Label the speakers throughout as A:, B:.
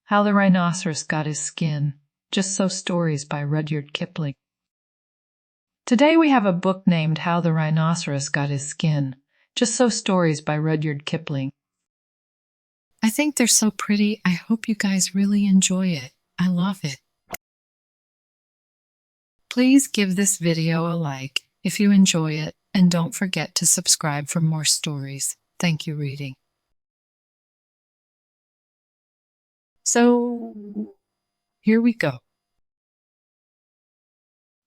A: How the Rhinoceros Got His Skin. Just So Stories by Rudyard Kipling. Today we have a book named How the Rhinoceros Got His Skin. Just So Stories by Rudyard Kipling.
B: I think they're so pretty. I hope you guys really enjoy it. I love it. Please give this video a like if you enjoy it, and don't forget to subscribe for more stories. Thank you, reading. So, here we go.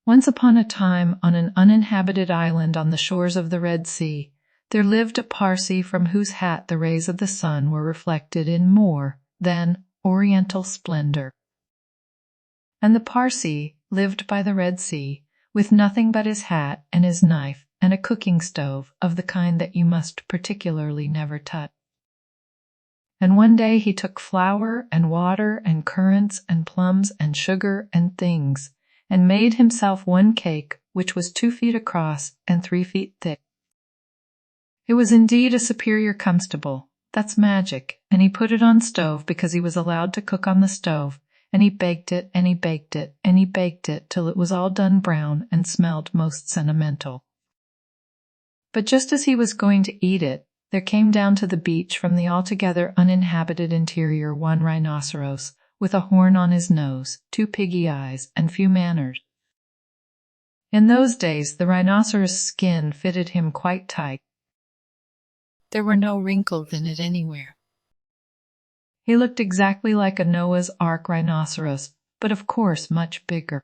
A: Once upon a time, on an uninhabited island on the shores of the Red Sea, there lived a Parsee from whose hat the rays of the sun were reflected in more than oriental splendor. And the Parsee lived by the Red Sea, with nothing but his hat and his knife and a cooking stove of the kind that you must particularly never touch. And one day he took flour and water and currants and plums and sugar and things, and made himself one cake which was 2 feet across and 3 feet thick. It was indeed a superior comestible. That's magic. And he put it on stove because he was allowed to cook on the stove, and he baked it and he baked it and he baked it till it was all done brown and smelled most sentimental. But just as he was going to eat it, there came down to the beach from the altogether uninhabited interior one rhinoceros, with a horn on his nose, 2 piggy eyes, and few manners. In those days the rhinoceros' skin fitted him quite tight.
B: There were no wrinkles in it anywhere.
A: He looked exactly like a Noah's Ark rhinoceros, but of course much bigger.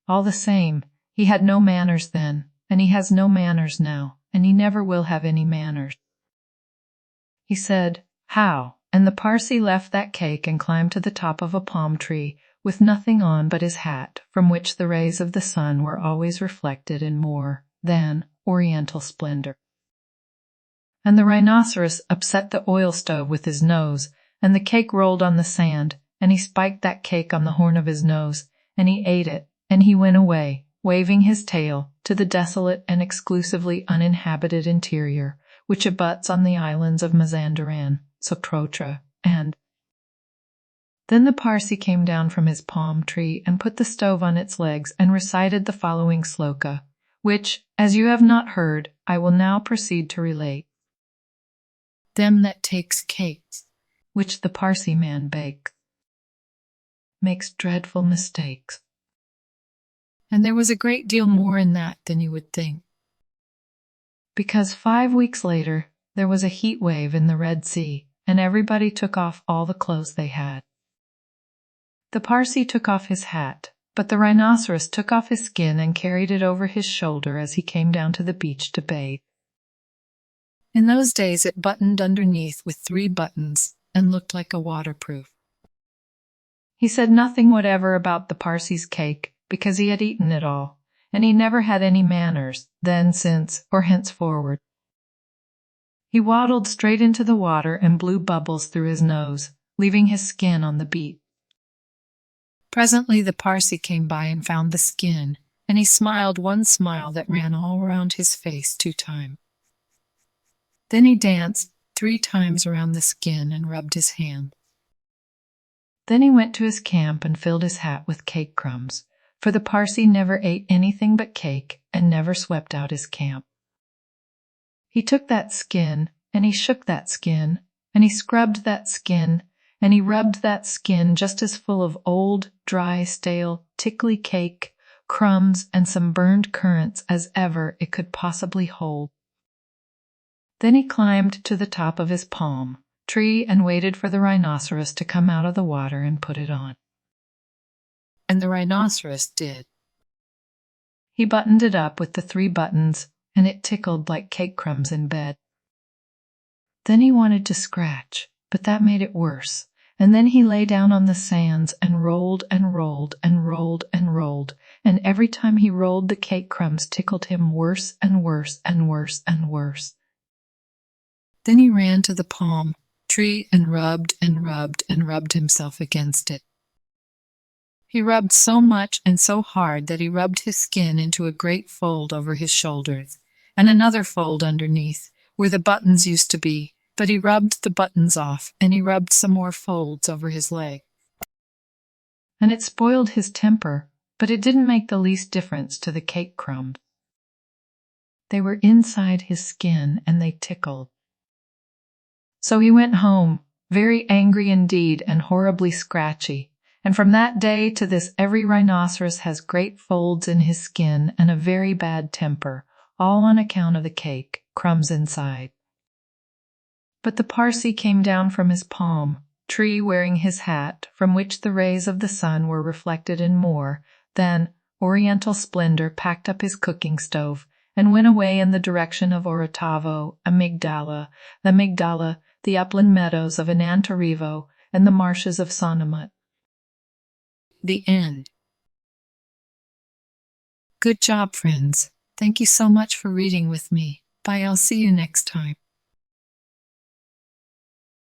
A: All the same, he had no manners then, and he has no manners now, and he never will have any manners. He said, "How?" And the Parsee left that cake and climbed to the top of a palm tree, with nothing on but his hat, from which the rays of the sun were always reflected in more than oriental splendor. And the rhinoceros upset the oil stove with his nose, and the cake rolled on the sand, and he spiked that cake on the horn of his nose, and he ate it, and he went away, waving his tail, to the desolate and exclusively uninhabited interior, which abuts on the islands of Mazandaran, Socotra, and... Then the Parsee came down from his palm tree and put the stove on its legs and recited the following sloka, which, as you have not heard, I will now proceed to relate.
B: Them that takes cakes,
A: which the Parsee man bakes, makes dreadful mistakes.
B: And there was a great deal more in that than you would think.
A: Because 5 weeks later, there was a heat wave in the Red Sea, and everybody took off all the clothes they had. The Parsee took off his hat, but the rhinoceros took off his skin and carried it over his shoulder as he came down to the beach to bathe.
B: In those days it buttoned underneath with 3 buttons and looked like a waterproof.
A: He said nothing whatever about the Parsee's cake, because he had eaten it all, and he never had any manners, then, since, or henceforward. He waddled straight into the water and blew bubbles through his nose, leaving his skin on the beach.
B: Presently the Parsee came by and found the skin, and he smiled one smile that ran all around his face 2 times. Then he danced 3 times around the skin and rubbed his hand.
A: Then he went to his camp and filled his hat with cake crumbs, for the Parsee never ate anything but cake and never swept out his camp. He took that skin, and he shook that skin, and he scrubbed that skin, and he rubbed that skin just as full of old, dry, stale, tickly cake, crumbs, and some burned currants as ever it could possibly hold. Then he climbed to the top of his palm tree and waited for the rhinoceros to come out of the water and put it on.
B: And the rhinoceros did.
A: He buttoned it up with the 3 buttons, and it tickled like cake crumbs in bed. Then he wanted to scratch, but that made it worse, and then he lay down on the sands and rolled and rolled and rolled and rolled, and every time he rolled the cake crumbs tickled him worse and worse and worse and worse.
B: Then he ran to the palm tree and rubbed and rubbed and rubbed himself against it. He rubbed so much and so hard that he rubbed his skin into a great fold over his shoulders, and another fold underneath, where the buttons used to be, But he rubbed the buttons off, and he rubbed some more folds over his leg.
A: And it spoiled his temper, but it didn't make the least difference to the cake crumbs. They were inside his skin, and they tickled. So he went home, very angry indeed and horribly scratchy, and from that day to this every rhinoceros has great folds in his skin and a very bad temper, all on account of the cake, crumbs inside. But the Parsee came down from his palm tree wearing his hat, from which the rays of the sun were reflected in more than oriental splendor, packed up his cooking stove, and went away in the direction of Orotavo, the Migdala, the upland meadows of Anantarivo, and the marshes of Sonamut.
B: The end. Good job, friends. Thank you so much for reading with me. Bye, I'll see you next time.